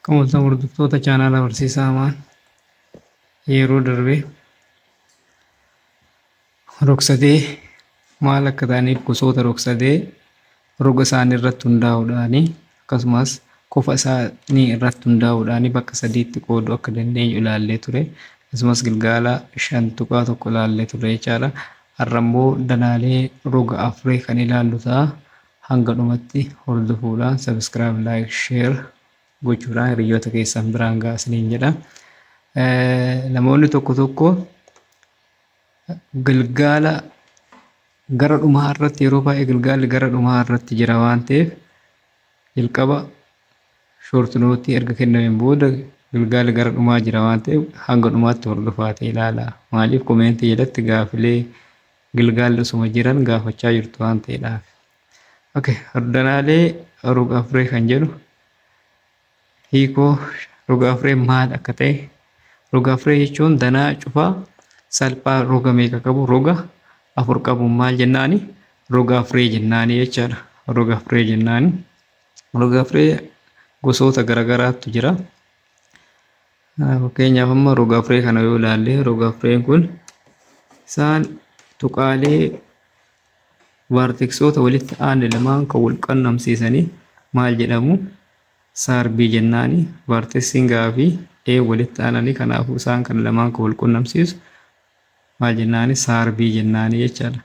Kamuusan hordoftoota chaanaalaa Barsiisaa Amaan yeroo darbe rog-sadee maal akka ta'aniif gosoota rog-sadee roga isaanii irratti hundaa'uudhaan akkasumas qofa isaanii irratti hundaa'uudhaan bakka sadiitti qooduu akka dandeenyu ilaallee ture. Akkasumas Gilgaala 5.1 ilaallee ture jechaadha. Har'a immoo danaalee roga afurii kan ilaallu ta'a. Hanga dhumatti hordofuudhaan sabiskiraayib, laayik, sheer gochuudhaan hiriyoota keessan biraan gaasaniin jedha. Namoonni tokko tokko Gilgaala gara dhumaa irratti yeroo baay'ee Gilgaalli gara dhumaa irratti jira waan ta'eef jalqaba shoortinootii erga kennameen booda Gilgaalli gara dhumaa jira waan ta'eef hanga dhumaatti hordofaatee ilaala. Maaliif koomeentii jalatti gaafilee Gilgaalli osuma jiran gaafachaa jirtu waan ta'eedhaaf. Danaalee roga afurii kan jedhu hiikoo roga afurii maal akka ta'e, roga afurii jechuun danaa cufaa salphaa roga meeqa qabu, roga afur qabu maal jennaani roga afurii jennaani jechaadha. Roga afurii jennaani. Roga afurii gosoota garaagaraatu jira. Fakkeenyaaf amma roga afurii kana yoo ilaalle roga afuriin kun isaan tuqaalee vaarteksoota walitti aanan lamaan kan wal qunnamsiisanii maal jedhamu saarbii jennaani. Vaarteksiin gaafii walitti aananii kanaafuu isaan kan lamaan kan wal qunnamsiisu maal jennaani saarbii jennaani jechaadha.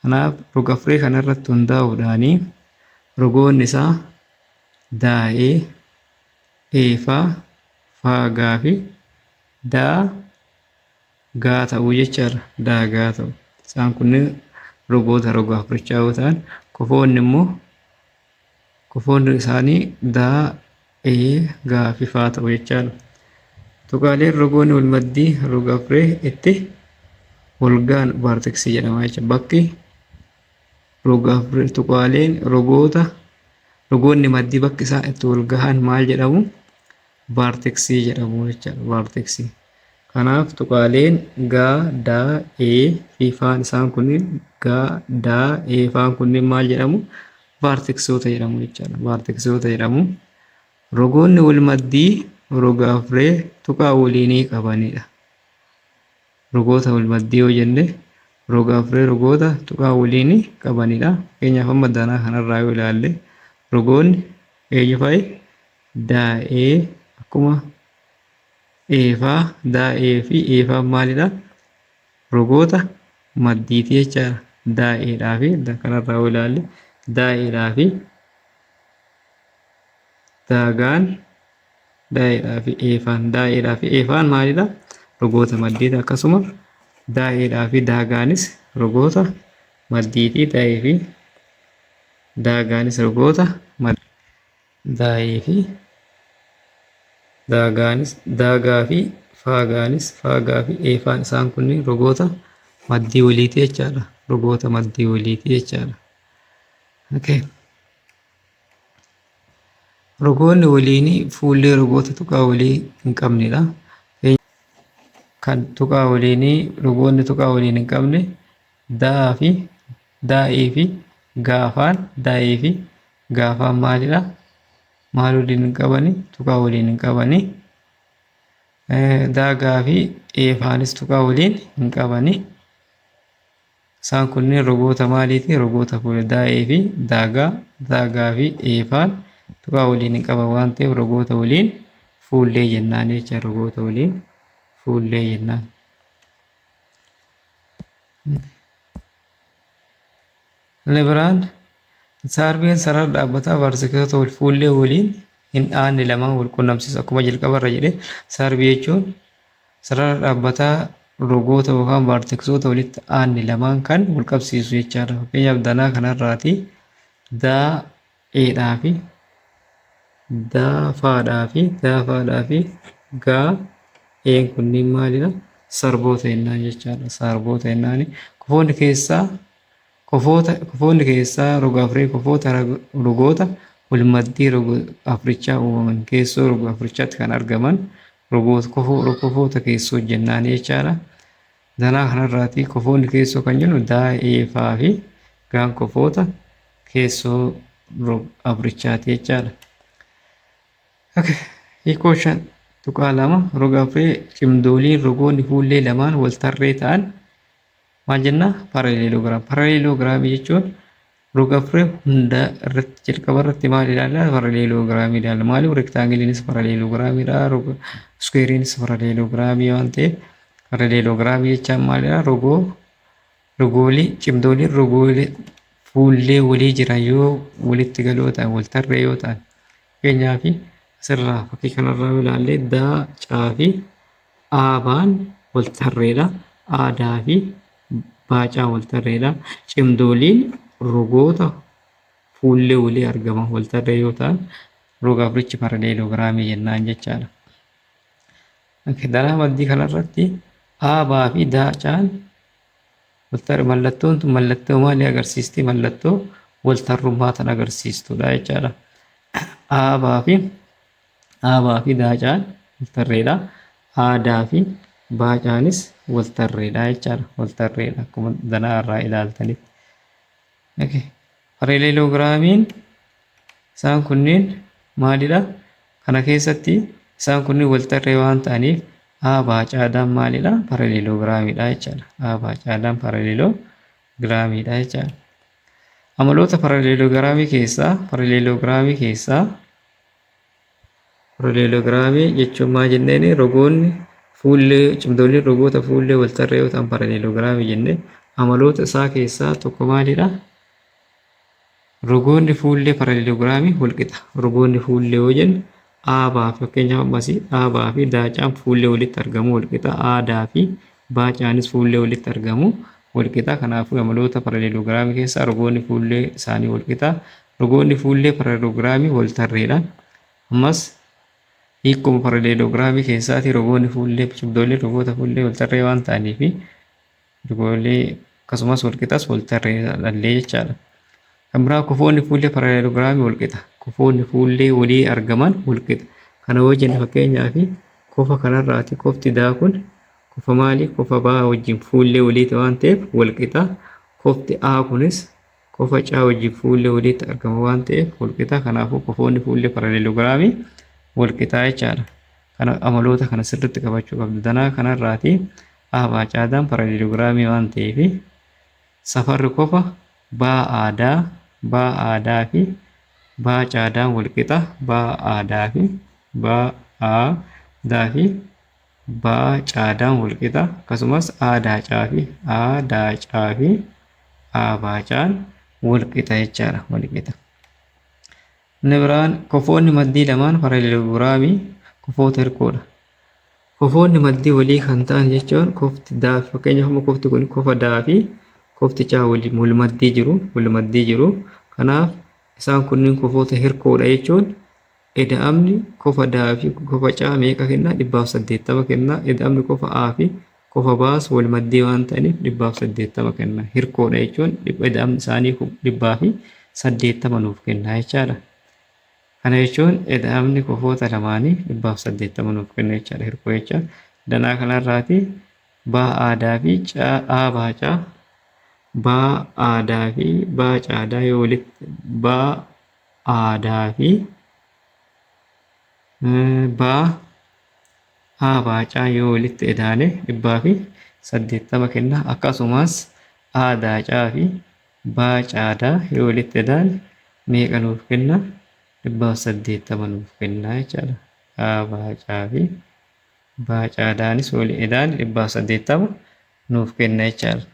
Kanaaf roga afurii kana irratti hundaa'uudhaan rogoonni isaa daa'ee, eefaa, faagaa fi daagaa ta'uu jechaadha. Daagaa ta'u. Isaan kunneen rogoota roga afurichaa yoo ta'an kofoonni immoo kofoonni isaanii gaa fi faa ta'u jechaadha. Tuqaaleen rogoonni wal maddii roga afurii itti wal gahan vaarteksii jedhama jechuudha. Bakki roga afurii tuqaaleen rogoonni maddii bakki isaan itti wal gahan maal jedhamu? Vaarteksii jedhamu jechuudha. Vaarteksii. Kanaaf tuqaaleen gaa, daa, fi faan isaan kunniin gaa, daa, faan kunniin maal jedhamu? Vaarteksoota jedhamu jechuudha. Vaarteksoota jedhamu. Rogoonni wal maddii roga afurii tuqaa waliinii qabanidha. Rogoota wal maddii yoo jenne roga afurii rogoota tuqaa waliinii qabanidha. Fakkeenyaaf amma danaa kanarraa yoo ilaalle rogoonni eenyufaayi? Daa'ee akkuma eefaa, daa'ee fi eefaan maalidha? Rogoota maddiiti jechaadha. Daa'eedhaa fi kanarraa yoo ilaalle daa'eedhaa fi daagaan, daa'eedhaa fi eefaan. Daa'eedhaa fi eefaan maalidha? Rogoota maddiiti. Akkasuma daa'eedhaa fi daagaanis rogoota maddiiti. Daa'ee fi daagaanis rogoota maddiiti. Daa'ee fi daagaanis, daagaa fi faagaanis, faagaa fi eefaan isaan kunniin rogoota maddii waliiti jechaadha. Rogoota maddii waliiti jechaadha. Rogoonni waliinii fuullee rogoota tuqaa walii hin qabnedha. Kan tuqaa waliinii rogoonni tuqaa waliin hin qabne daa'ee fi gaafaan, daa'ee fi gaafaan maalidha? Maal waliin hin qabani? Tuqaa waliin hin qabani. Daagaa fi eefaanis tuqaa waliin hin qabani. Isaan kunneen rogoota maaliiti? Rogoota fuullee daa'ee fi daagaa, daagaa fi eefaan tuqaa waliin hin qaban waan ta'eef rogoota waliin fuullee jennaan jecha. Rogoota waliin fuullee jennaan. Biraan saarbiin sarara dhaabbataa vaarteksoota wal fuullee waliin hin aanne lamaan wal qunnamsiisa. Akkuma jalqabarra jedhe saarbii jechuun sarara dhaabbataa rogoota yookaan vaarteksoota walitti aanne lamaan kan wal qabsiisu jechaadha. Fakkeenyaaf danaa kanarraati daa'eedhaa fi daafaadhaa fi gaa'een kunniin maalidha? Sarboota jennaan jechaadha. Sarboota jennaani. Kofoonni keessaa roga afurii kofoota rogoota wal maddii roga afurichaa uumaman keessoo roga afurichaatti kan argaman kofoota keessoo jennaan jechaadha. Danaa kanarraati kofoonni keessoo kan jennu daa'ee faa fi gaan kofoota keessoo roga afurichaati jechaadha. Hiikoo shan tuqaa lama roga afree cimdooliin rogoonni fuullee lamaan wal tarree ta'an maal jenna? Paraleeloogiraamii. Paraleeloogiraamii jechuun roga afree hunda irratti jalqaba irratti maal ilaalla? Paraleeloogiraamii ilaalla. Maaliif rektaangiliinis paraleeloogiraamiidha, iskuweeriinis paraleeloogiraamii waan ta'eef paraleeloogiraamii jechaan maalidha? Rogoolii cimdooliin rogoolee fuullee walii jiran yoo walitti galoo ta'an wal tarree yoo ta'an fakkeenyaaf asirraa fakkii kanarraa ilaallee daacaa fi aabaan wal tarreedha. Aadaa fi baacaan wal tarreedha. Cimdooliin rogoota fuullee walii argaman wal tarree yoo ta'an roga africhi paraleeloogiraamii jennaan jechaadha. Daraa maddii kanarratti aabaa fi daacaan mallattoon tun mallattoo maalii agarsiisti? Mallattoo wal tarrummaa tan agarsiistudha jechaadha. Aabaa fi daacaan wal tarreedha. Aadaa fi baacaanis wal tarreedha jechaadha. Wal tarreedha akkuma danaa irraa ilaaltanitti. Paraleeloogiraamiin isaan kunneen maalidha? Kana keessatti isaan kunneen wal tarree waan ta'aniif baacaadhaan maalidha? Paraleeloogiraamiidha jechaadha. Baacaadhaan paraleeloogiraamiidha jechaadha. Amaloota paraleeloogiraamii keessaa paraleeloogiraamii jechuun maal jenneen? Rogoonni fuullee cimdooliin rogoota fuullee wal tarree yoo ta'an paraleeloogiraamii jennee amaloota isaa keessaa tokko maalidha? Rogoonni fuullee paraleeloogiraamii wal qixa. Rogoonni fuullee yoo jennu aabaa fakkeenyaaf ammasii aabaa fi daacaan fuullee walitti argamu wal qixa. Aadaa fi baacaanis fuullee walitti argamu wal qixa. Kanaafuu amaloota paraleeloogiraamii keessaa rogoonni fuullee isaanii wal qixa. Rogoonni fuullee paraleeloogiraamii wal tarreedha. Ammas hiikuma paraleeloogiraamii keessaati rogoonni fuullee cimdooliin rogoota fuullee wal tarree waan ta'aniif rogoolee akkasumas wal qixas wal tarree dhallee jechaadha. Kan biraa kufoonni fuullee paraleeloogiraamii wal qixa. Kufoonni fuullee walii argaman wal qixa. Kana yoo jenne fakkeenyaaf kofa kanarraati kofti daa kun kofa maalii? Kofa baa wajjin fuullee waliiti waan ta'eef wal qixa. Kofti A kunis kofa caa wajjin fuullee walitti argama waan ta'eef wal qixa. Kanaafuu kufoonni fuullee paraleeloogiraamii wal qixaa jechaadha. Kana amaloota kana sirriitti qabachuu qabdu. Danaa kanarraati baacaadhaan paraleeloogiraamii waan ta'eef safarri kofa baa aadaa fi baacaadhaan wal qixa. Baa aadaa fi baacaadhaan wal qixa. Akkasumas aadaacaa fi baacaan wal qixa jechaadha. Wal qixa. Inni biraan kofoonni maddii lamaan paraleeloogiraamii kofoota hirkoodha. Kofoonni maddii walii kan ta'an jechuun kofti daa fakkeenyaaf kofti kun kofa daa fi kofti caa waliin wal maddii jiru. Kanaaf isaan kunniin kofoota hirkoodha jechuun ida'amni kofa daa fi kofa caa meeqa kenna? 180 kenna. Ida'amni kofa A fi kofa baas wal maddii waan ta'aniif 180 kenna. Hirkoodha jechuun ida'amni isaanii 180 nuuf kenna jechaadha. Kana jechuun ida'amni kofoota lamaanii 180 nuuf kenna jechaadha. Hirkoo jecha danaa kanarraati baa aadaa fi baacaa baa aadaa fi baacaadhaa yoo walitti baa aadaa fi baacaa yoo walitti idaane 180 kenna. Akkasumas aadaacaa fi baacaadhaa yoo walitti idaane meeqa nuuf kenna? 180 nuuf kenna jechaadha. Baacaa fi baacaadhaanis wal idaane 180 nuuf kenna jechaadha.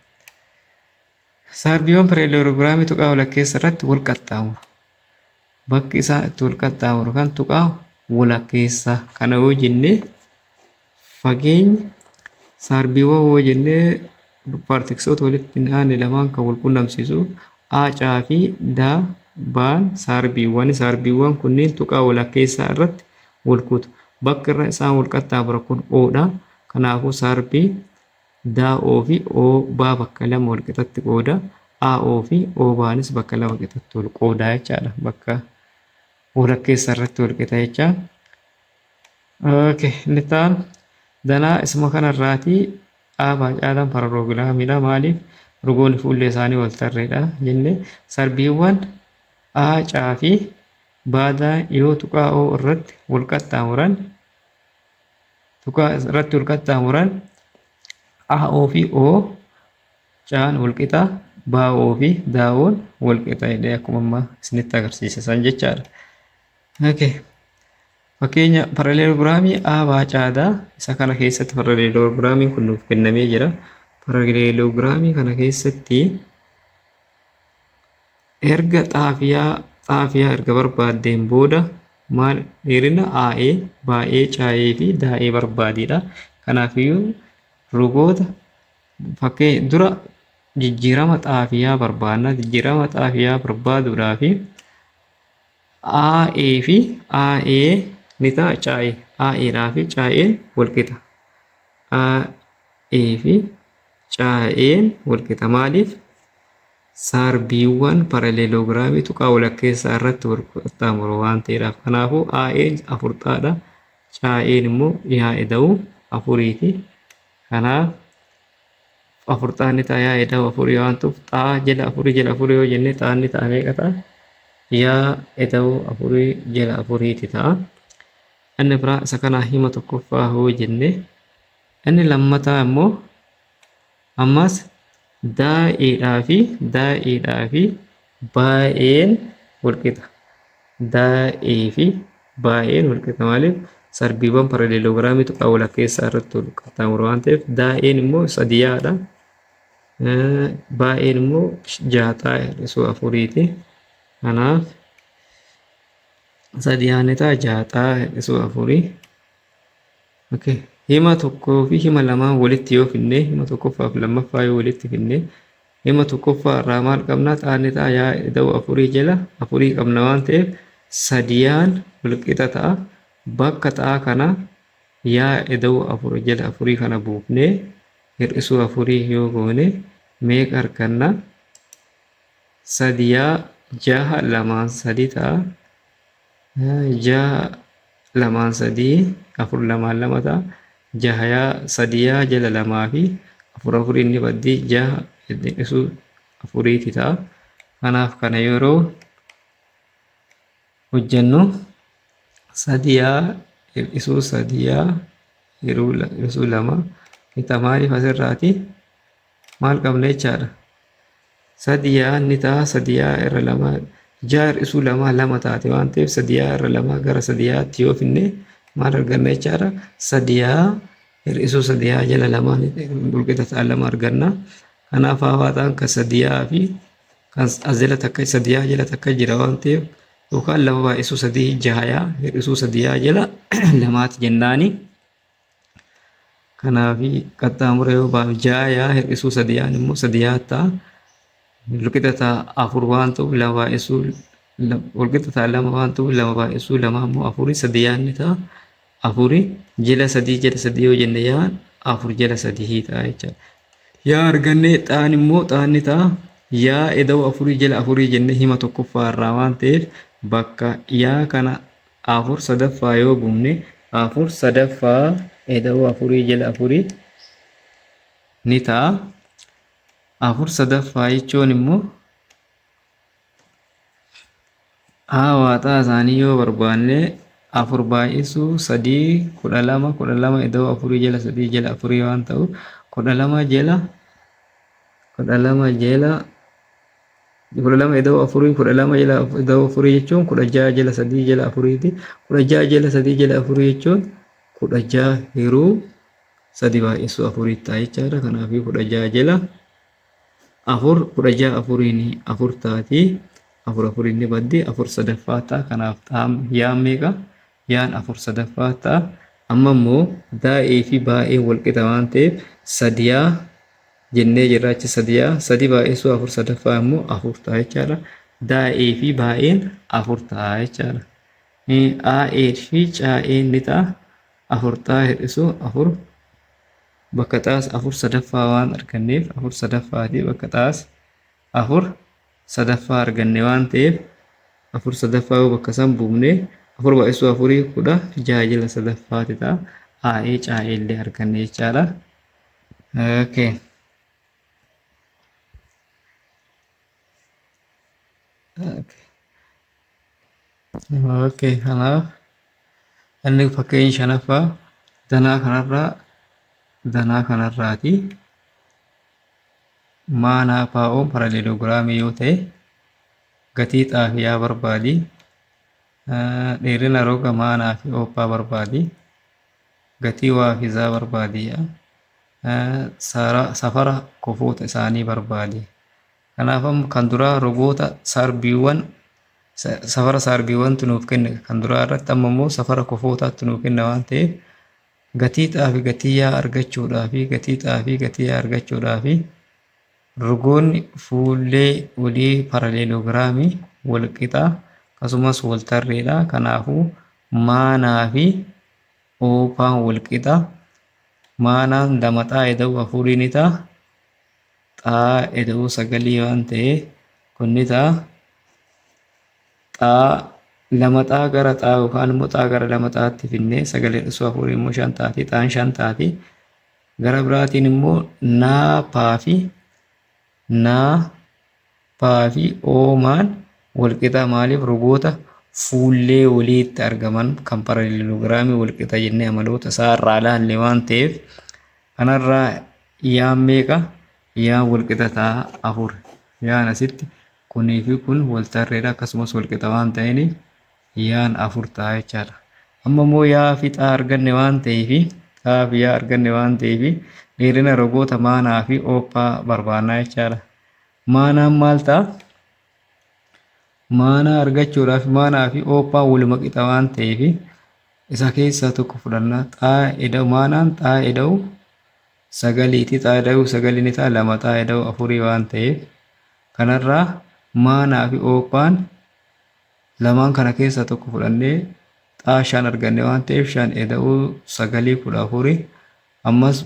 Saarbiiwwan paraleeloogiraamii tuqaa walakkeessa irratti wal qaxxaamuru. Bakki isaan itti wal qaxxaamuru kan tuqaa walakkeessa. Kana yoo jennee fageenya saarbiiwwan yoo jennee paartiksoota walitti hin aanne lamaan kan wal quunnamsiisu aacaa fi daa baan saarbiiwwan kunneen tuqaa walakkeessaa irratti wal kutu. Bakki irra isaan wal qaxxaamuru kun Oodha. Kanaafuu saarbii daa'oo fi baa bakka lama wal qixatti qooda. Aa'oo fi baanis bakka lama qixatti wal qooda jechaadha. Bakka walakkeessa irratti wal qixa jecha. Inni ta'an danaa isuma kanarraati baacaadhaan paraleeloogiraamiidha. Maaliif? Rogoonni fuullee isaanii wal tarreedha jennee sarbiiwwan aacaa fi baadaa yoo tuqaa oo irratti wal qaxxaamuran tuqaa irratti wal qaxxaamuran a oo fi oo caan wal qixa baa oo fi daawon wal qixa jedhee akkuma amma isinitti agarsiisa san jechaadha. Okay. Fakkeenya paraleeloogiraamii A baa caadaa isa kana keessatti paraleeloogiraamiin kun nuuf kennamee jira. Paraleeloogiraamii kana keessatti erga xaafiyaa erga barbaaddeen booda maal dheerina AE, baay'ee, caayee fi daa'ee barbaadidha. Kanaafiyyuu rogoota dura jijjiirama xaafiyaa barbaadna. Jijjiirama xaafiyaa barbaaduudhaaf AE fi AE ni ta'a caayee. AEdhaa fi caayeen wal qixa. AE fi caayeen wal qixa. Maaliif? Sarbiiwwan paraleeloogiraamii tuqaa walakkeessaa irratti wal qaxxaamuru waan ta'eedhaaf. Kanaafuu AE'n 4 taadha. Caayeen immoo yaa'e da'uu 4ti. Kanaaf 4 taanni ta'a yaa'e da'uu 4 waan ta'uuf xaa jala 4 yoo jenne xaanni ta'a meeqa ta'a? Yaa'e da'uu 4 jala 4ti ta'a. Inni biraa isa kanaa hima tokkoffaa hoo jenne inni lammataa immoo ammas daa'eedhaa fi baay'een wal qixa. Daa'ee fi baay'een wal qixa. Maaliif? Sarbiiwwan paraleeloogiraamii tuqaa walakkeessaa irratti wal qaxxaamuru waan ta'eef daa'een immoo sadiyaadha. Baay'een immoo 6 ta'a hir'isuu 4ti. Kanaaf sadiyaanni ta'a 6 ta'a hir'isuu 4. Okay. Hima tokkoo fi hima lamaan walitti yoo finne hima tokkoffaa fi lammaffaa yoo walitti finne hima tokkoffaa irraa maal qabna? Xaanni ta'a yaa'e da'uu 4 jala 4 qabna waan ta'eef sadiyaan wal qixa ta'a. Bakka xaa kana yaa'e da'uu 4 jala 4 kana buufnee hir'isuu 4 yoo goone meeqa arganna? Sadiyaa 6 lamaan 3 ta'a. 6 lamaan 3 4 lamaan 2 ta'a. 6 sadiyaa jala 2 fi 4 inni baddii 6 hir'isuu 4ti ta'a. Kanaaf kana yeroo hojjennu sadiyaa hir'isuu sadiyaa hir'isuu 2 qixa maaliif asirraati maal qabna jechaadha? Sadiyaa ni ta'a. Sadiyaa irra 2 6 hir'isuu 2 taate waan ta'eef sadiyaa irra 2 gara sadiyaatti yoo finne maal arganna jechaadha? Sadiyaa hir'isuu sadiyaa jala 2 wal qixa ta'a 2 arganna. Kanaaf hawaadhaan kan sadiyaa fi kan as jala takka sadiyaa jala takka jira waan ta'eef yookaan 2 baay'isuu 3 6 hir'isuu sadiyaa jala 2ti jennaani. Kanaaf qaxxaamura yoo baafnu 6 hir'isuu sadiyaan immoo sadiyaa ta'a. Wal qixa ta'a 4 waan ta'uuf 2 baay'isuu wal qixa ta'a 2 waan ta'uuf 2 baay'isuu 2 immoo 4 sadiyaan ni ta'a. 4 jala 3 yoo jenne yaa'an 4 jala 3 ta'a jechuudha. Yaa arganne xaan immoo xaanni ta'a yaa'e da'uu 4 jala 4 jenne hima tokkoffaa irraa waan ta'eef bakka yaa kana 4 sadaffaa yoo buufne 4 sadaffaa da'uu 4 jala 4 ni ta'a. 4 sadaffaa jechuun immoo hawaataa isaanii yoo barbaanne 4 baay'isuu 3 12 da'uu 4 jala 3 jala 4 waan ta'u 12 jala 12 da'uu 4 12 jala da'uu 4 jechuun 16 jala 3 jala 4ti. 16 jala 3 jala 4 jechuun 16 hiruu 3 baay'isuu 4 ta'a jechaadha. Kanaaf 16 jala 4 16 4 4 taati. 4 inni baddi 4 sadaffaa ta'a. Kanaaf yaan meeqa? Yaan 4 sadaffaa ta'a. Amma immoo daa'ee fi baay'ee wal qixa waan ta'eef sadiyaa jennee jirra achi sadiyaa 3 baay'isuu 4 sadaffaa immoo 4 ta'a jechaadha. Daa'ee fi baay'een 4 ta'a jechaadha. Aa'ee fi caa'een ni ta'a 4 ta'a hir'isuu 4 bakka xaas 4 sadaffaa waan arganneef 4 sadaffaati bakka xaas 4 sadaffaa arganne waan ta'eef 4 sadaffaa bakka san buufne 4 baay'isuu 4 16 jala sadaffaati ta'a. Aa'ee caa'ee illee arganne jechaadha. Okay. Okay. Okey, kanaaf inni fakkeenya shanaffaa danaa kanarraati maanaa paa'oon paraleeloogiraamii yoo ta'e gatii xaafiyaa barbaadi. Dheerina roga maanaa fi ooppaa barbaadi. Gatii waafizaa barbaadi. Safara kofoota isaanii barbaadi. Kanaaf kan duraa rogoota sarbiiwwan safara sarbiiwwantu nuuf kenne kan duraa irratti amma immoo safara kofootaatti nuuf kenna waan ta'eef gatii xaafii gatii yaa argachuudhaaf rogoonni fuullee walii paraleeloogiraamii wal qixa akkasumas wal tarreedha. Kanaafuu maanaa fi ooppaan wal qixa. Maanaan lama xaa eda'u afurii ni ta'a. Xaa eda'u sagalii waan ta'eef kun ni ta'a. Xaa lama xaa gara xaa yookaan immoo xaa gara lama xaatti finnee sagalee dhusuu afurii immoo 5 taati. Xaan 5 taati. Gara biraatiin immoo naa paa fi oomaan wal qixa. Maaliif rogoota fuullee waliitti argaman kan paraleeloogiraamii wal qixa jennee amaloota isaa irraa ilaalle waan ta'eef kanarraa yaan meeqa? Yaan wal qixa ta'a 4. Yaan asitti kunii fi kun wal tarreedha akkasumas wal qixa waan ta'eef yaan 4 ta'a jechaadha. Amma immoo yaa fi xaa arganne waan ta'eef dheerina rogoota maanaa fi ooppaa barbaannaa jechaadha. Maanaan maal ta'a? Maanaa argachuudhaaf maanaa fi ooppaa waluma qixa waan ta'eef isa keessaa tokko fudhannaa. Maanaan xaa eda'u sagaliiti. Xaa eda'u sagalii ni ta'a. 2 xaa eda'u 4 waan ta'eef kanarraa maanaa fi ooppaan lamaan kana keessaa tokko fudhannee xaa 5 arganne waan ta'eef 5 eda'u sagalii 14. Ammas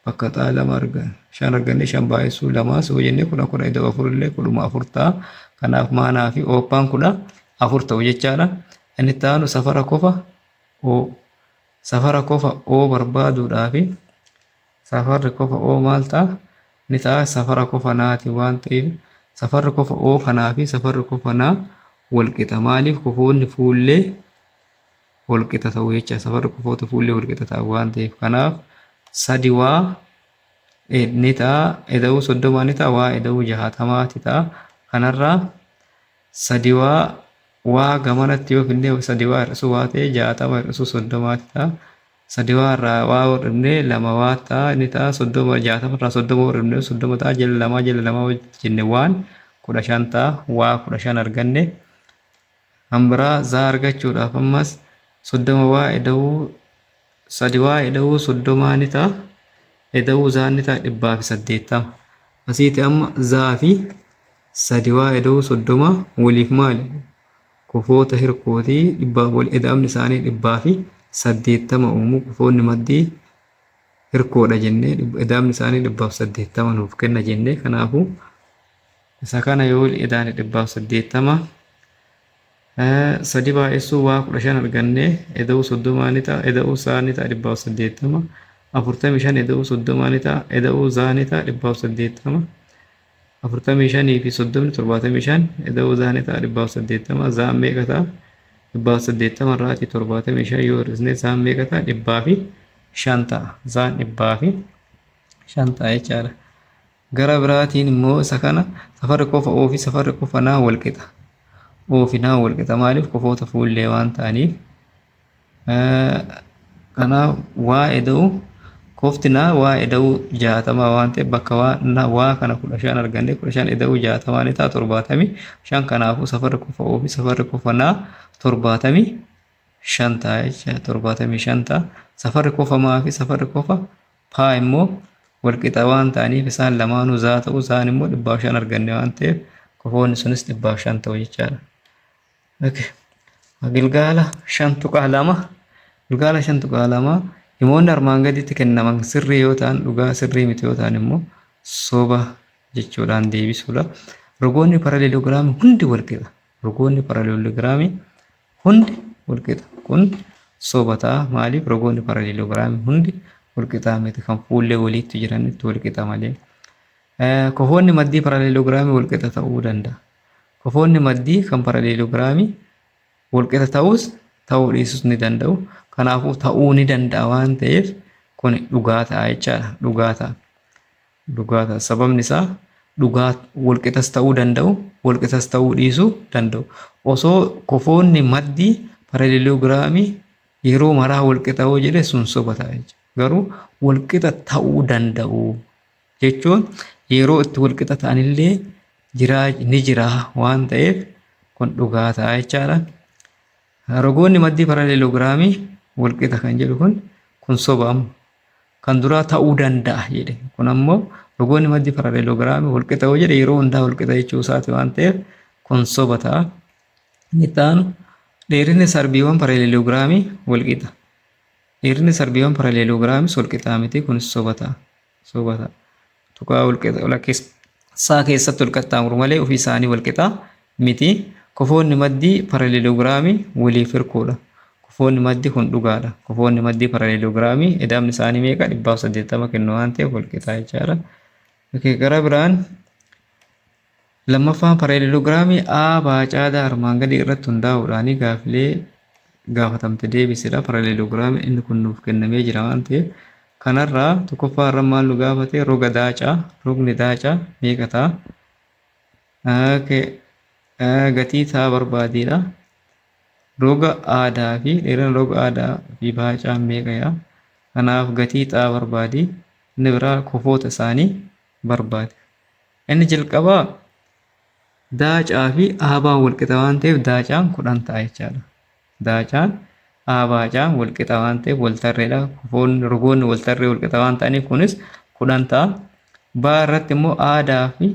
bakka xaa 5 arganne 5 baay'isuu 2 soo jennee 10 eda'u 4 illee 4 ta'a. Kanaaf maanaa fi ooppaan 4 ta'u jechaadha. Inni itti aanu safara kofa oo barbaaduudhaaf safarri kofa oo maal ta'a? Ni ta'a safara kofa naati waan ta'eef safarri kofa oo kanaa fi safarri kofa naa wal qixa. Maaliif? Kofoonni fuullee wal qixa ta'u jecha. Safarri kofoota fuullee wal qixa ta'u waan ta'eef kanaaf 3 waa ni ta'a. Eda'uu 30 ni ta'a. Waa eda'uu 60 ta'a. Kanarraa 3 waa gamanatti yoo finnee 3 waa hir'isuu waa ta'e 60 hir'isuu 30 ta'a. 3 waa irraa waa hir'ifnee 2 waa ta'a ni ta'a. 30 60 irraa 30 hir'ifnee 30 ta'a. Jala 2 jenne waan 15 ta'a. Waa 15 arganne. Hambiraa zaa argachuudhaaf ammas 30 waa eda'uu 3 waa eda'uu 30 ni ta'a. Eda'uu zaa ni ta'a 180. Asiiti amma zaa fi 3 waa eda'uu 30 waliif maali? Kofoota hirkootii wal eda'amni isaanii 180 uumu. Kofoonni maddii hirkoodha jennee eda'amni isaanii 180 nuuf kenna jennee kanaafuu isa kana yoo eda'an 180 3 baay'isuu waa 15 argannee eda'uu 30 ni ta'a. Eda'uu zaa ni ta'a 180. 45 eda'uu 30 ni ta'a. Eda'uu zaa ni ta'a 180. 45 fi 30 75 eda'uu zaa ni ta'a 180. Zaan meeqa ta'a? 180 irraati 75 yoo hir'isne zaan meeqa ta'a? 105 ta'a. Zaan 105 ta'a jechaadha. Gara biraatiin immoo isa kana safarri kofa oo fi safarri kofa naa wal qixa. Oo fi naa wal qixa. Maaliif? Kofoota fuullee waan ta'aniif. Kanaaf waa eda'u kofti naa waa eda'uu 60 waan ta'eef bakka waa kana 15 arganne 15 eda'uu 60 ni ta'a 75. Kanaafuu safarri kofa oo fi safarri kofa naa 75 ta'a jecha 75 ta'a. Safarri kofa maa fi safarri kofa paa immoo wal qixa waan ta'aniif isaan lamaanuu zaa ta'u. Zaan immoo 500 arganne waan ta'eef kofoonni sunis 500 ta'u jechaadha. Gilgaala 5.2 himoonni armaan gaditti kennaman sirrii yoo ta'an dhugaa sirrii miti yoo ta'an immoo soba jechuudhaan deebisuudha. Rogoonni paraleeloogiraamii hundi wal qixa. Rogoonni paraleeloogiraamii hundi wal qixa. Kun soba ta'a. Maaliif? Rogoonni paraleeloogiraamii hundi wal qixa miti. Kan fuullee waliitti jiranitti wal qixa malee. Kofoonni maddii paraleeloogiraamii wal qixa ta'uu danda'a. Kofoonni maddii kan paraleeloogiraamii walqixa ta'us ta'uu dhiisus ni danda'u. Kanaafuu ta'uu ni danda'a waan ta'eef kun dhugaa ta'a jechaadha. Dhugaa ta'a. Dhugaa ta'a. Sababni isaa dhugaa walqixas ta'uu danda'u, walqixas ta'uu dhiisuu danda'u. Osoo kofoonni maddii paraleeloogiraamii yeroo maraa walqixa yoo jedhe sun soba ta'a jechuudha. Garuu walqixa ta'uu danda'u jechuun yeroo itti walqixa ta'anillee ni jira waan ta'eef kun dhugaa ta'a jechaadha. Rogoonni maddii paraleeloogiraamii walqixa kan jedhu kun sobamu. Kan duraa ta'uu danda'a jedhe. Kun ammoo rogoonni maddii paraleeloogiraamii walqixa yoo jedhe yeroo hundaa walqixa jechuu isaati waan ta'eef kun soba ta'a. Inni itti dheerinni sarbiiwwan paraleeloogiraamii walqixa. Dheerinni sarbiiwwan paraleeloogiraamii walqixaa miti kunis soba ta'a. Soba ta'a. Tuqaa walqixaa keessatti walqaxxaamuru malee ofii isaanii walqixaa miti. Kofoonni maddii paraleeloogiraamii waliif hirkoodha. Kofoonni maddii kun dhugaadha. Kofoonni maddii paraleeloogiraamii edamni isaanii meeqa 180 kennu waan ta'eef walqixaa jechaadha. Gara biraan lammaffaan paraleeloogiraamii A baacaadaa armaan gadii irratti hundaa'uudhaan gaafilee gaafatamte deebisidha. Paraleeloogiraamii inni kun nuuf kennamee jira waan ta'eef kanarraa tokkoffaa irra maal nu gaafate roga daacaa. Rogni daacaa meeqa ta'a? Gatii ta'a barbaadiidha. Roga aadaa fi dheerina roga aadaa fi baacaan meeqa yaa? Kanaaf gatii ta'a barbaadi. Inni biraa kofoota isaanii barbaadi. Inni jalqabaa daacaa fi aabaan walqixa waan ta'eef daacaan 10 ta'a jechaadha. Daacaan baacaan walqixa waan ta'eef waltarreedha. Kofoonni rogoonni waltarree walqixa waan ta'aniif kunis 10 ta'a. Baa irratti immoo aadaa fi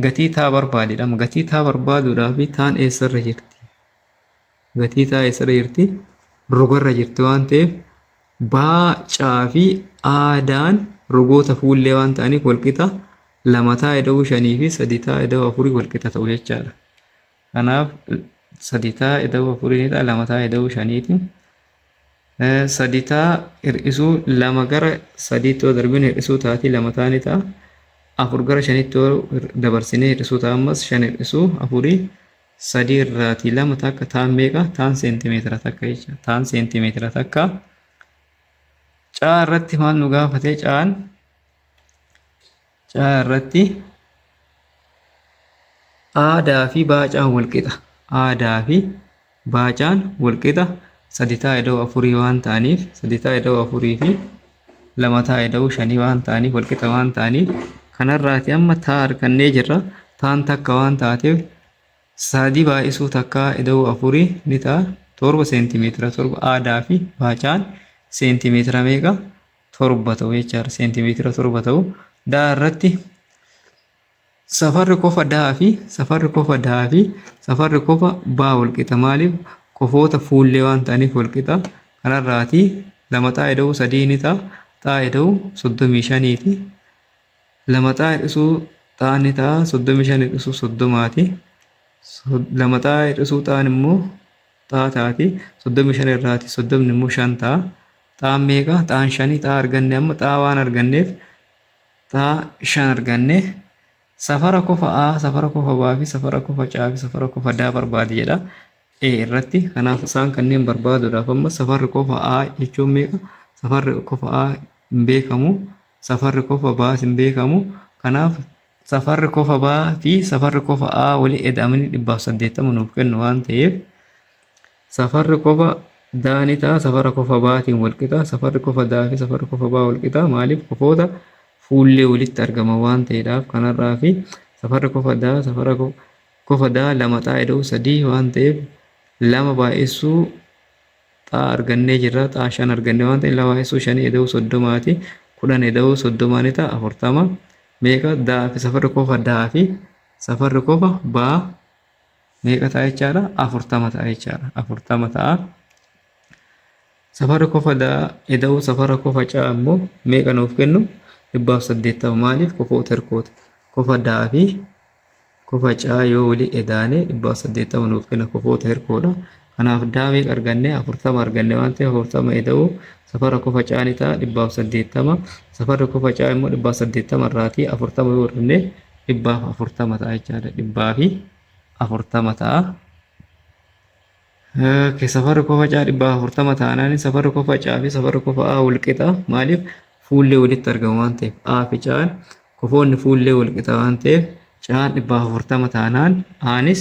gatii ta'a barbaadidha. Gatii ta'a barbaaduudhaaf ta'an eessarra jirti? Gatii ta'a eessarra jirti? Rogarra jirti waan ta'eef baacaa fi aadaan rogoota fuullee waan ta'aniif walqixa 2 ta'a ida'uu 5 fi 3 ta'a ida'uu 4 walqixa ta'u jechaadha. Kanaaf 3 ta'a ida'uu 4 ta'a 2 ta'a ida'uu 5ti. 3 ta'a hir'isuu 2 gara 3tti yoo darbine hir'isuu taati 2 ta'a ni ta'a. 4 gara 5tti yoo dabarsine hir'isuu ta'a ammas 5 hir'isuu 4 3 irraatii 2 takka ta'an meeqa? Ta'an seentimeetira takka jecha. Ta'an seentimeetira takka. Caa irratti maal nu gaafate? Caa irratti aadaa fi baacaan walqixa. Aadaa fi baacaan walqixa 3 ta'a ida'uu 4 waan ta'aniif 3 ta'a ida'uu 4 fi 2 ta'a ida'uu 5 waan ta'aniif walqixa waan ta'aniif kanarraati amma ta'a argannee jirra. Ta'an takka waan taateef 3 baay'isuu takka ida'uu 4 ni ta'a 7 seentimeetira. 7 aadaa fi baacaan seentimeetira meeqa? 7 ta'u jechaadha. Seentimeetira 7 ta'u. Daa irratti safarri kofa daa fi safarri kofa baa walqixa. Maaliif? Kofoota fuullee waan ta'aniif walqixa. Kanarraati 2 ta'a ida'uu 3 ni ta'a. Ta'a ida'uu 35ti. 2 ta'a hir'isuu ta'an ni ta'a 35 hir'isuu 30ti. 2 ta'a hir'isuu ta'an immoo ta'a taati 35 irraati 30 immoo 5 ta'a. Ta'an meeqa? Ta'an 5 ta'a arganne amma ta'a waan arganneef ta'a 5 arganne. Safara kofa A, safara kofa B fi safara kofa C fi safara kofa D barbaadi jedha. Irratti kanaaf isaan kanneen barbaaduudhaaf amma safarri kofa A jechuun meeqa? Safarri kofa A hin beekamu. Safarri kofa B hin beekamu. Kanaaf safarri kofa B fi safarri kofa A walii edamanii 180 nuuf kennu waan ta'eef safarri kofa D ni ta'a safara kofa B'tiin walqixa. Safarri kofa D fi safarri kofa B walqixa. Maaliif? Kofoota fuullee walitti argama waan ta'eedhaaf kanarraa fi safarri kofa D safara kofa D 2 ta'a ida'uu 3 waan ta'eef 2 baay'isuu ta'a argannee jirra. Ta'a 5 argannee waan ta'eef 2 baay'isuu 5 ida'uu 30ti. 10 ida'uu 30 ni ta'a 40 meeqa? D fi safarri kofa D fi safarri kofa B meeqa ta'a jechaadha? 40 ta'a jechaadha. 40 ta'a. Safarri kofa D ida'uu safara kofa C ammoo meeqa nuuf kennu? 180. Maaliif? Kofoota hirkoota. Kofa D fi kofa C yoo walii edaane 180 nuuf kenna kofoota hirkoodha. Kanaaf D meeqa arganne? 40 arganne waan ta'eef 40 ida'uu safara kofa C ni ta'a 180. Safarri kofa C immoo 180 irraatii 40 yoo hir'ifne 140 ta'a jechaadha. 140 ta'a. Safarri kofa caa 440 taanaan safarri kofa caa fi safarri kofa A wal qixa. Maaliif? Fuullee walitti argamu waan ta'eef. A fi caan kofoonni fuullee wal qixa waan ta'eef caan 440 taanaan Aanis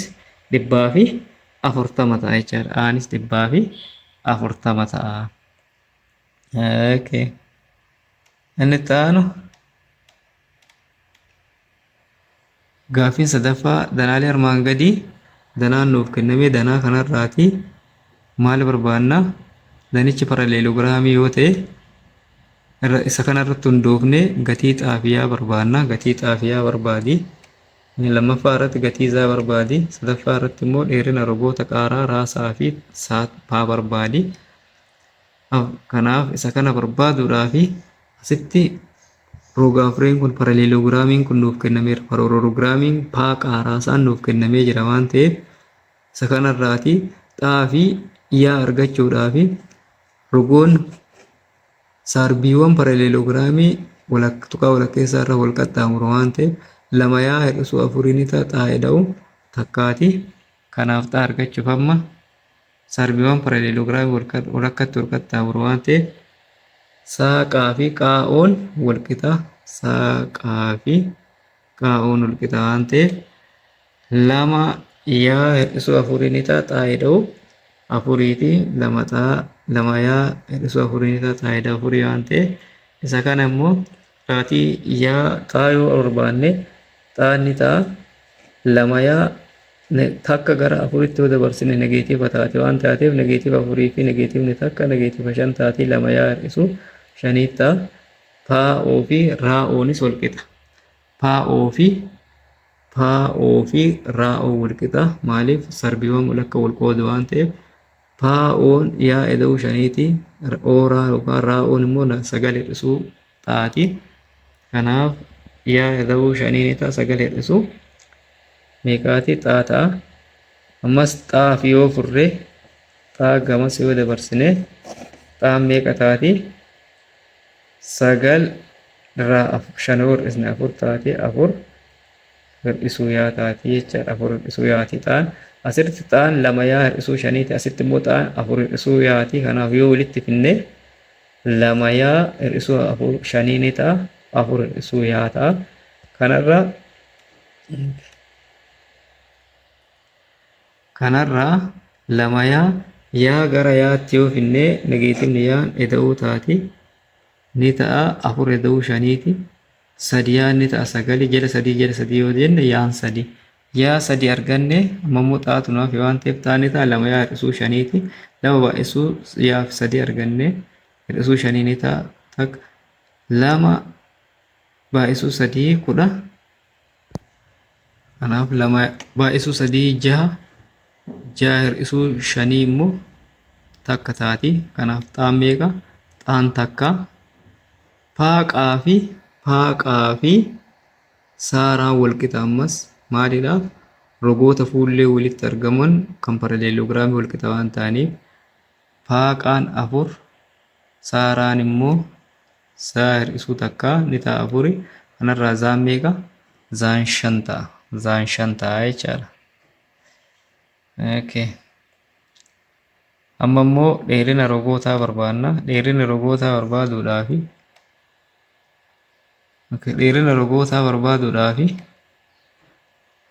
440 ta'a jechaadha. Aanis 440 ta'a. Inni itti aanu gaaffiin sadaffaa danaalee armaan gadii danaan nuuf kenname danaa kanarraati maal barbaanna? Danichi paraleeloogiraamii yoo ta'e isa kanarratti hundoofne gatii xaafiyaa barbaanna. Gatii xaafiyaa barbaadi. Lammaffaa irratti gatii isaa barbaadi. Sadaffaa irratti immoo dheerina rogoota qaaraa raasaa fi saaphaa barbaadi. Kanaaf isa kana barbaaduudhaaf asitti roga afreen kun paraleeloogiraamiin kun nuuf kennameera. Paraleeloogiraamiin paa qaaraa isaan nuuf kennamee jira waan ta'eef isa kanarraati xaafii yaa argachuudhaaf rogoon saarbiiwwan paraleeloogiraamii tuqaa walakkeessaa irra wal qaxxaamuru waan ta'eef lama yaa hir'isuu afuriin xaa'ee da'u takkaati. Kanaaf xaa argachuuf amma saarbiiwwan paraleeloogiraamii walakkatti wal qaxxaamuru waan ta'eef saaqaa fi qaa'oon wal qixa. Saaqaa fi qaa'oon wal qixa waan ta'eef lama yaa hir'isuu afuriin xaa'ee da'u afuriiti. Lama yaa hir'isuu afuriin xaa'ee da'u afurii waan ta'eef isa kana immoo raatii yaa xaa yoo barbaanne xaanni ta'a lama yaa takka gara afuritti yoo dabarsine negeetiiva taate waan taateef negeetiiva afurii fi negeetiivni takka negeetiiva 5 taati. Lama yaa hir'isuu 5 ta'a. Paa'oo fi raa'oonis wal qixa. Paa'oo fi raa'oo wal qixa. Maaliif? Sarbiiwwan walakka wal qoodu waan ta'eef paa'oon yaa eda'uu 5ti. Ooraa yookaan raa'oon immoo 9 hir'isuu taati. Kanaaf yaa eda'uu 5 ta'a 9 hir'isuu meeqaati? Xaa ta'a. Ammas xaa fi yoo furre xaa gamas yoo dabarsine xaan meeqa taati? 9 irraa 5 yoo hir'isne 4 taati. 4 hir'isuu yaa taati jechaadha. 4 hir'isuu yaati xaan. Asirratti xaan lama yaa hir'isuu 5ti. Asitti immoo xaan 4 hir'isuu yaati. Kanaaf yoo walitti finne lama yaa hir'isuu 5 ni ta'a. 4 hir'isuu yaa ta'a. Kanarraa lama yaa gara yaatti yoo finne negeetiivni yaan eda'uu taati ni ta'a. 4 eda'uu 5ti. 3 yaan ni ta'a 9 jala 3 yoo jenne yaan 3 yaa 3 arganne ammoo xaatu naaf waan ta'eef xaan ni ta'a. Lama yaa hir'isuu 5ti. Lama baay'isuu yaa 3 arganne hir'isuu 5 ni ta'a. Takka lama baay'isuu 3 10. Kanaaf lama baay'isuu 3 6. 6 hir'isuu 5 immoo takka taati. Kanaaf xaan meeqa? Xaan takka. Paaqaa fi saaraan wal qixa. Ammas maaliidhaaf? Rogoota fuullee walitti argaman kan paraleeloogiraamii wal qixa waan ta'aniif paaqaan 4 saaraan immoo saa hir'isuu takka ni ta'a 4. Kanarraa zaan meeqa? Zaan 5 ta'a. Zaan 5 ta'a jechaadha. Amma immoo dheerina rogootaa barbaanna. Dheerina rogootaa barbaaduudhaaf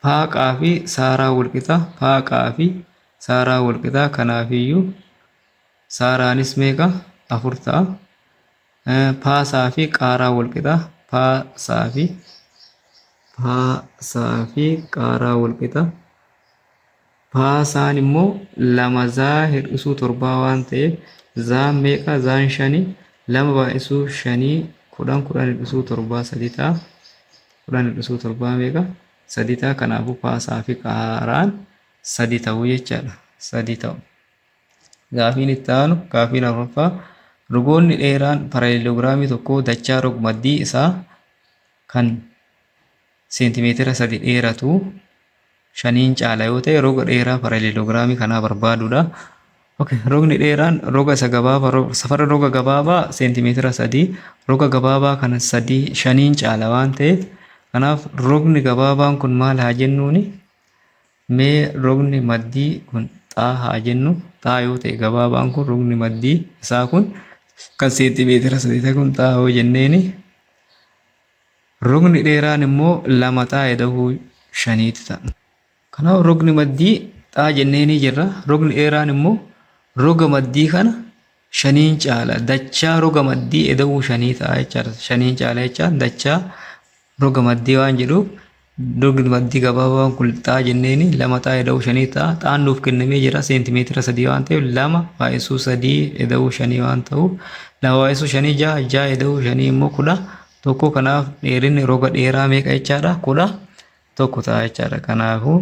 paaqaa fi saaraa wal qixa. Paaqaa fi saaraa wal qixa. Kanaafiyyuu saaraanis meeqa? 4 ta'a. Paasaa fi qaaraa wal qixa. Paasaa fi qaaraa wal qixa. Paasaan immoo lama zaa hir'isuu 7 waan ta'eef zaan meeqa? Zaan 5. Lama baay'isuu 5 10 hir'isuu 7 3 ta'a. 10 hir'isuu 7 meeqa? 3 ta'a. Kanaafuu paasaa fi qaaraan 3 ta'uu jechaadha. 3 ta'u. Gaaffiin itti aanu gaaffiin afuraffaa rogoonni dheeraan paraleeloogiraamii tokko dachaa rog-maddii isaa kan seentimeetira 3 dheeratu 5 caala yoo ta'e roga dheeraa paraleeloogiraamii kanaa barbaaduudha. Rogni dheeraan roga isa gabaabaa safara roga gabaabaa seentimeetira 3 roga gabaabaa kana 5 caala waan ta'eef kanaaf rogni gabaabaan kun maal haa jennuuni? Mee rogni maddii kun xaa haa jennu. xaa yoo ta'e gabaabaan kun rukni maddii isaa kun kan seentimeetira 8 kun xaa yoo jenneeni rukni dheeraan immoo 2 xaa dahuu 5 ta'a. Kanaaf rukni maddii xaa jenneeni jirra. Rukni dheeraan immoo roga maddii kana 5 caala dachaa roga maddii eda'uu 5 ta'a jechaadha. 5 caala jechaan dachaa roga maddii waan jedhuuf rukni maddii gabaabaan kun xaa jenneeni 2 xaa eda'uu 5 ta'a. Xaan nuuf kennamee jira seentimeetira 3 waan ta'eef 2 baay'isuu 3 eda'uu 5 waan ta'uuf 2 baay'isuu 5 6 6 eda'uu 5 immoo 10 tokko. Kanaaf dheerinni roga dheeraa meeqa jechaadha? 10 tokko ta'a jechaadha. Kanaafuu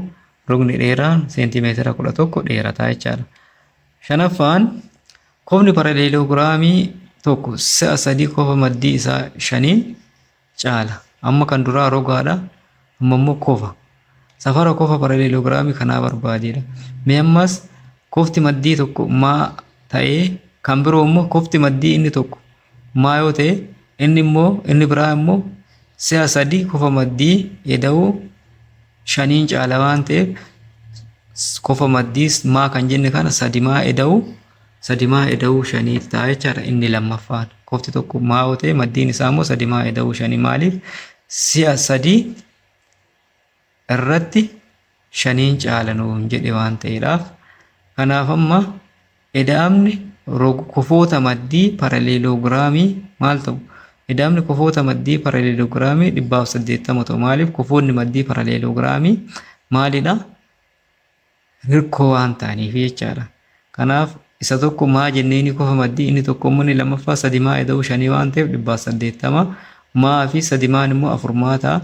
rukni dheeraan seentimeetira 11 dheerataa jechaadha. Shanaffaan kofni paraleeloogiraamii tokko si'a 3 kofa maddii isaa 5 caala. Amma kan duraa rogaadha. Amma immoo kofa. Safara kofa paraleeloogiraamii kanaa barbaadedha. Mee ammas kofti maddii tokko maa ta'ee kan biroo immoo kofti maddii inni tokko maa yoo ta'e inni biraa immoo si'a 3 kofa maddii eda'uu 5 caala waan ta'eef kofa maddii maa kan jenne kana 3 maa eda'uu 5 ta'a jechaadha. Inni lammaffaan kofti tokko maa yoo ta'e maddiin isaa immoo 3 maa eda'uu 5 maaliif si'a 3 irratti 5 caala nuun jedhe waan ta'eedhaaf. Kanaaf amma eda'amni kofoota maddii paraleeloogiraamii maal ta'u? Eda'amni kofoota maddii paraleeloogiraamii 180 ta'u. Maaliif kofoonni maddii paraleeloogiraamii maalidha? Hirkoo waan ta'aniif jechaadha. Kanaaf isa tokko maa jenneeni kofa maddii inni tokko immoo inni lammaffaa 3 maa eda'uu 5 waan ta'eef 180 maa fi 3 maan immoo 4 maa ta'a.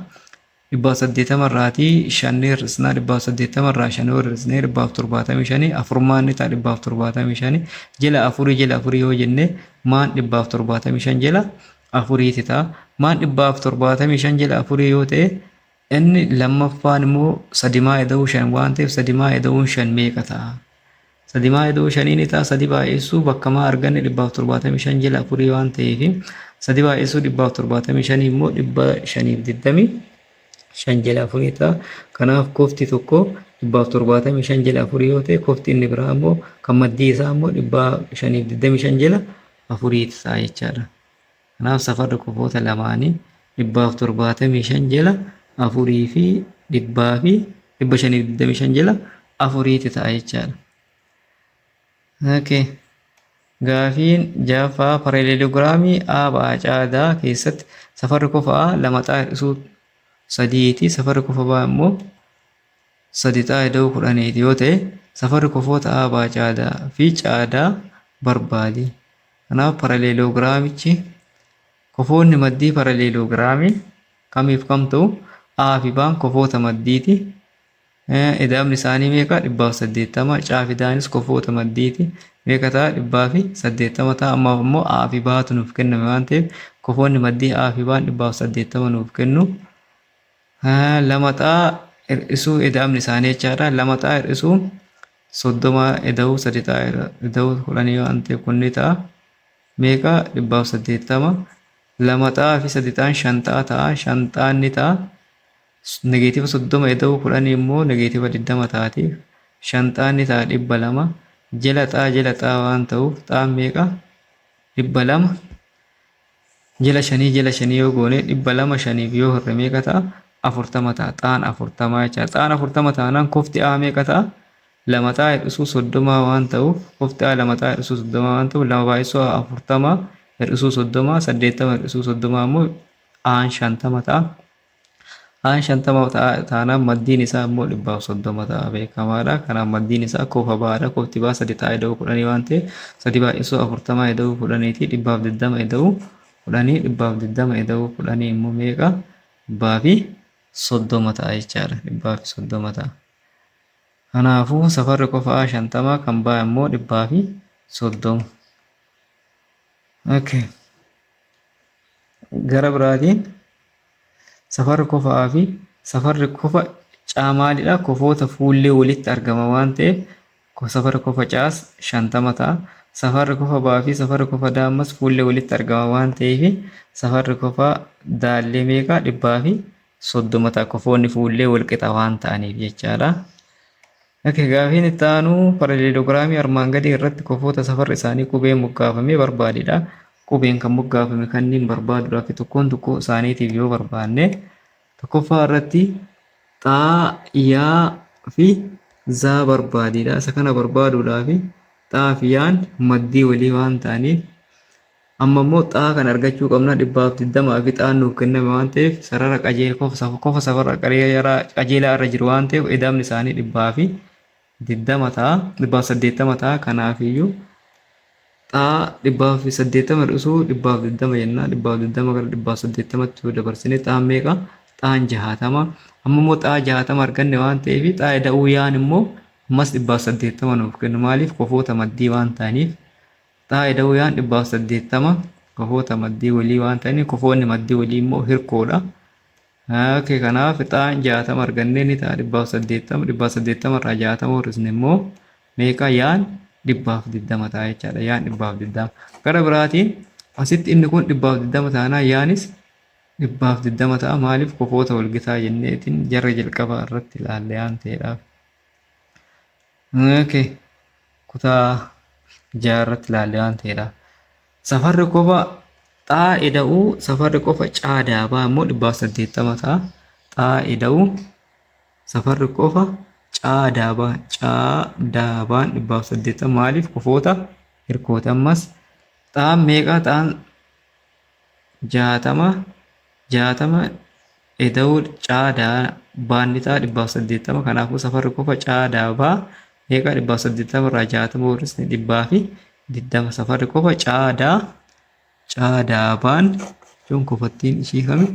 180 irraatii 5 hir'isnaa 180 irraa 5 hir'isnee 175 4 maan ni ta'a 175 jala 4 yoo jenne maan 175 jala 4 ta'a. Maan 175 jala 4 yoo ta'e inni lammaffaan immoo 3 maa eda'uu 5 waan ta'eef 3 maa eda'uun 5 meeqa ta'a? 3 maa eda'uu 5 ni ta'a. 3 baay'isuu bakka maa arganne 175 jala 4 waan ta'eef 3 baay'isuu 175 immoo 525 jala 4 ta'a. Kanaaf kofti tokko 175 jala 4 yoo ta'e kofti inni biraa immoo kan maddii isaa immoo 525 jala 4 ta'a jechaadha. Kanaaf safarri kofoota lamaanii 175 jala 4 fi 525 jala 4 ta'a jechaadha. Okay. Gaafiin jaffaa paraleeloogiraamii A caadaa keessatti safarri kofaa 2 xaa hir'isuu 3ti. Safarri kofa baa immoo 3 xaa eda'uu 10 yoo ta'e safarri kofoota A caadaa fi caadaa barbaadi. Kanaaf paraleeloogiraamichi kofoonni maddii paraleeloogiraamii kamiif kam ta'u? A fi B'n kofoota maddiiti. Eda'amni isaanii meeqa? 180. Caafidaanis kofoota maddiiti. Meeqa ta'a? 180 ta'a. Ammaaf immoo A fi B'tu nuuf kenname waan ta'eef kofoonni maddii A fi B'n 180 nuuf kennu. 2 xaa hir'isuu eda'amni isaanii jechaadha. 2 xaa hir'isuu 30 eda'uu 3 xaa eda'uu 10 waan ta'eef kun ni ta'a. Meeqa? 180. 2 xaa fi 3 xaan 5 xaa ta'a. 5 xaan ni ta'a. Negeetiiva 30 eda'uu 10 immoo negeetiiva 20 taatiif 5 xaan ni ta'a 200. Jala xaa waan ta'uuf xaan meeqa? 200. Jala 5 yoo goone 200 5 yoo hirre meeqa ta'a? 40 ta'a. Xaan 40 jechaadha. Xaan 40 taanaan kofti A meeqa ta'a? 2 xaa hir'isuu 30 waan ta'uuf kofti A 2 xaa hir'isuu 30 waan ta'uuf 2 baay'isuu 40 hir'isuu 30 80 hir'isuu 30 immoo Aan 50 ta'a. Aan 50 taanaan maddiin isaa immoo 130 ta'a beekamaadha. Kanaaf maddiin isaa kofa B'dha. Kofti B 3 xaa eda'uu 10 waan ta'eef 3 baay'isuu 40 eda'uu 10 ti 120 eda'uu 10 120 eda'uu 10 immoo meeqa? 130 ta'a jechaadha. 130 ta'a. Kanaafuu safarri kofa A 50 kan B immoo 130. Okay. Gara biraatiin safarri kofa A fi safarri kofa C maalidha? Kofoota fuullee walitti argama waan ta'eef safarri kofa C's 50 ta'a. Safarri kofa B fi safarri kofa D ammas fuullee walitti argama waan ta'eef safarri kofa daallee meeqa? 130 ta'a. Kofoonni fuullee wal qixa waan ta'aniif jechaadha. Akka gaafiin itti aanu paraleeloogiraamii armaan gadii irratti kofoota safarri isaanii qubeen moggaafamee barbaadedha. Qubeen kan moggaafame kanneen barbaaduudhaaf tokkoon tokkoo isaaniitiif yoo barbaanne tokkoffaa irratti xaa, yaa fi zaa barbaadedha. Isa kana barbaaduudhaaf xaa fi yaan maddii walii waan ta'aniif amma immoo xaa kan argachuu qabna 120 fi xaan nuuf kenname waan ta'eef sarara qofa safara qajeelaa irra jiru waan ta'eef edamni isaanii 120 ta'a 180 ta'a. Kanaafiyyuu xaa 180 dhusuu 120 jennaa 120 gara 180tti yoo dabarsine xaan meeqa? Xaan 60. Amma immoo xaa 60 arganne waan ta'eef xaa eda'uu yaan immoo ammas 180 nuuf kennu maaliif kofoota maddii waan ta'aniif. Xaa eda'uu yaan 180 kofoota maddii walii waan ta'aniif kofoonni maddii walii immoo hirkoodha. Kanaaf xaan 60 argannee ni ta'a 180 irraa 60 hir'isne immoo meeqa? Yaan 120 ta'a jechaadha. Yaan 120. Gara biraatiin asitti inni kun 120 taanaan yaanis 120 ta'a. Maaliif kofoota walgitaa jenneetiin jarra jalqabaa irratti ilaalle waan ta'eedhaaf. Kutaa jaarratti ilaalle waan ta'eedha. Safarri qofa xaa eda'uu safarri qofa caadaabaa immoo 180 ta'a. Xaa eda'uu safarri qofa caadaabaan 180 maaliif kofoota hirkoota. Ammas xaan meeqa? Xaan 60 eda'uu caadaabaan ni ta'a 180. Kanaafuu safarri qofa caadaabaa meeqa? 180 irraa 60 hir'isne 120. Safarri qofa caadaabaan jechuun kofattiin ishii kami?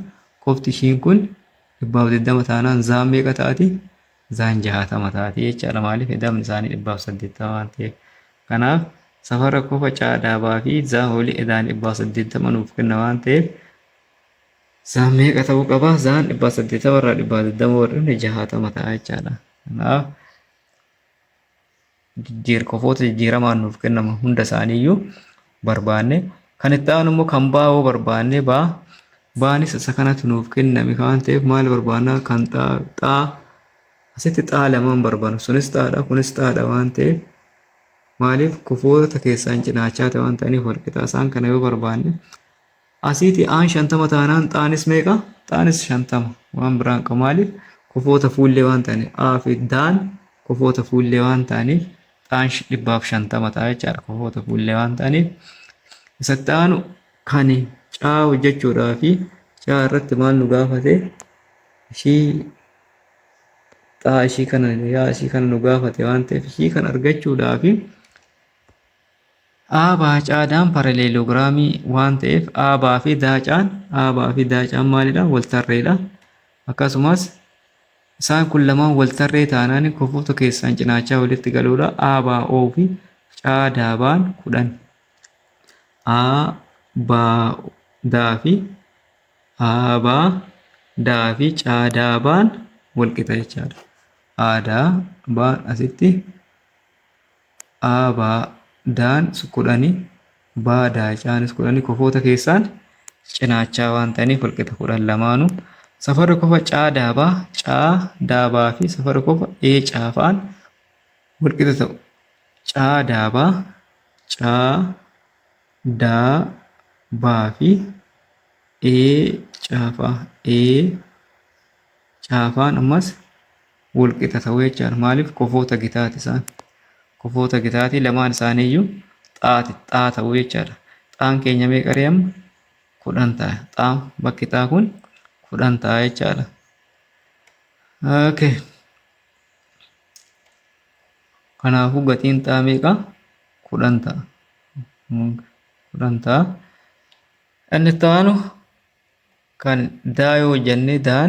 Qofti ishiin kun 120 taanaan zaan meeqa taati? Zaan 60 taati jechaadha. Maaliif edamni isaanii 180 waan ta'eef. Kanaaf safarra qofa caadaabaa fi zaan olii edaan 180 nuuf kenna waan ta'eef zaan meeqa ta'uu qaba? Zaan 180 irraa 120 warreen 60 ta'a jechaadha. Kanaaf kofoota jijjiiramaan nuuf kennama hunda isaaniiyyuu barbaanne. Kan itti aanu immoo kan baa'oo barbaanne baanis isa kanatu nuuf kenname waan ta'eef maal barbaanna? Kan xaa asitti xaa lamaan barbaanna. Sunis xaadha kunis xaadha waan ta'eef maaliif kofoota keessaan cinaachaa ta'e waan ta'aniif walqixa. Isaan kana yoo barbaanne asiiti aan 50 taanaan xaanis meeqa? Xaanis 50 waan biraan qabu. Maaliif kofoota fuullee waan ta'aniif aa fi daan kofoota fuullee waan ta'aniif xaan 150 ta'a jechaadha. Kofoota fuullee waan ta'aniif isatti aanu kan caa hojjechuudhaa fi caa irratti maal nu gaafate? Ishii xaa ishii kana nu gaafate waan ta'eef ishii kan argachuudhaa fi aabaa caadaan paraleeloogiraamii waan ta'eef aabaa fi daacaan maalidha? Waltarreedha. Akkasumas isaan kun lamaan waltarree taanaan kofoota keessaan cinaachaa walitti galuudha. Aabaa oo fi caadaabaan 10. Aabaa fi caadaabaan walqixa jechaadha. Aadaabaan asitti abaadaan 10 baadaacaanis 10 kofoota keessaan cinaachaa waan ta'aniif walqixa 10 lamaanuu. Safarri qofa caadaabaa fi safarri qofa caafaan walqixa ta'u. Caadaabaa fi caafaan ammas walqixa ta'u jechaadha. Maaliif kofoota gitaati isaan. Kofoota gitaatii lamaan isaaniiyyuu xaa ta'u jechaadha. Xaan keenya meeqa amma? 10 ta'a. Xaan bakki xaa kun 10 ta'a jechaadha. Kanaafuu gatiin xaa meeqa? 10 ta'a. 10 ta'a. Inni itti aanu kan daa yoo hojjenne daa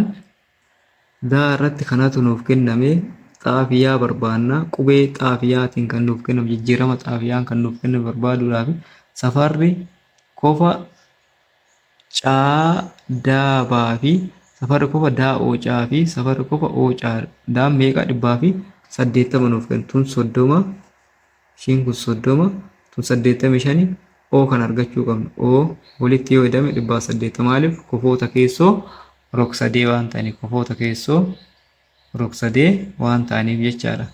irratti kanatu nuuf kenname xaafiyaa barbaanna. Qubee xaafiyaatiin kan nuuf kennamu jijjiirama xaafiyaan kan nuuf kennamu barbaaduudhaaf safarri qofa caadaabaa fi safarri qofa daa'oocaa fi safarri qofa oocaa daan meeqa? 180 nuuf kennu. Tun 30 ishiin kun 30 tun 85 oo kan argachuu qabnu. Oo walitti yoo hidhame 180. Maaliif kofoota keessoo rog-sadee waan ta'aniif kofoota keessoo rog-sadee waan ta'aniif jechaadha.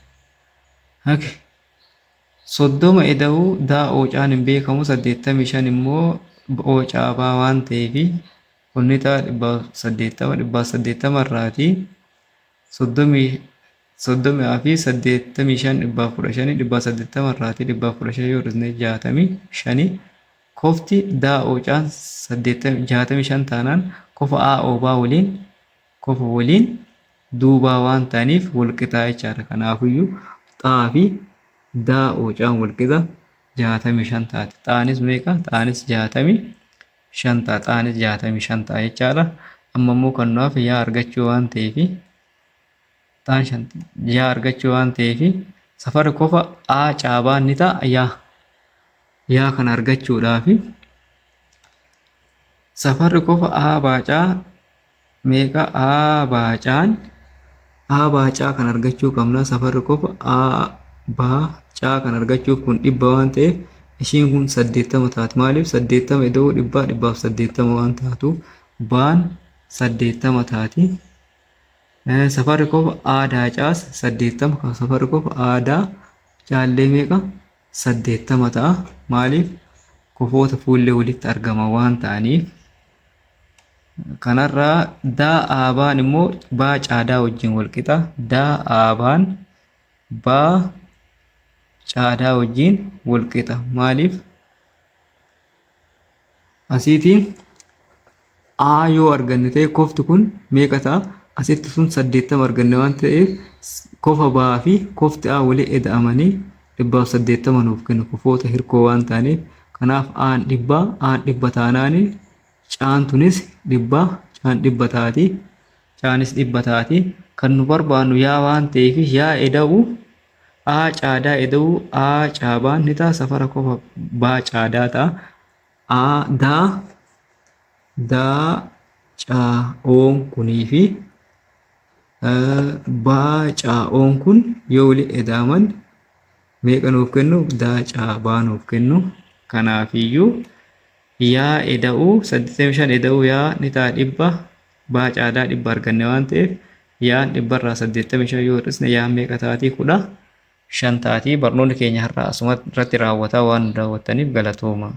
Haki soddoma eda'uu daa oocaan hin beekamu 85 immoo oocaa baa waan ta'eefi onni ta'a 80 irraatii 30 fi 85 115 irraatii 115 yoo dhufne 65 kofti daa oocaan 65 taanaan kofa a oobaa waliin duubaa waan ta'aniif walqixaa jechaadha. Kanaafiyyuu xaa fi daa oocaan walqixa 65 taati. Xaanis meeqa? Xaanis 65 ta'a. Xaanis 65 ta'a jechaadha. Amma immoo kan nuuf yaa argachuu waan ta'eef yaa argachuu waan ta'eef safarri kofa a caabaan ni ta'a yaa kan argachuudhaaf safarri kofa a baacaa meeqa? A baacaa kan argachuu qabna. Safarri kofa a baacaa kan argachuuf kun 100 waan ta'eef ishiin kun 80 taati. Maaliif 80 ida'uu 100 waan taatu baan 80 taati. Safarri kofa aadaa caas 80 safarri kofa aadaa caallee meeqa? 80 ta'a. Maaliif kofoota fuullee walitti argama waan ta'aniif. Kanarraa daa aabaan immoo baa caadaa wajjin walqixa. Daa aabaan baa caadaa wajjin walqixa. Maaliif asiitiin a yoo arganne ta'e kofti kun meeqa ta'a? Asitti sun 80 arganne waan ta'eef kofa baa fi kofti a walii eda'amanii 180 nuuf kennu kofoota hirkoo waan ta'aniif. Kanaaf aan 100 taanaani caan tunis 100 taati. Caanis 100 taati. Kan nu barbaannu yaa waan ta'eef yaa eda'u a caadaa eda'u a caabaan ni ta'a. Safara kofa baa caadaa ta'a. A daa caa'oon kunii fi baa caa'oon kun yoo walii eda'aman meeqa nuuf kennu? Daa caabaa nuuf kennu. Kanaafiyyuu yaa eda'uu 85 eda'uu yaa ni ta'a 100 baa caadaa 100 arganne waan ta'eef yaan 100 irraa 85 yoo hir'isne yaan meeqa taati? 15 taati. Barnoonni keenya har'a asuma irratti raawwataa waan daawwattaniif galatooma.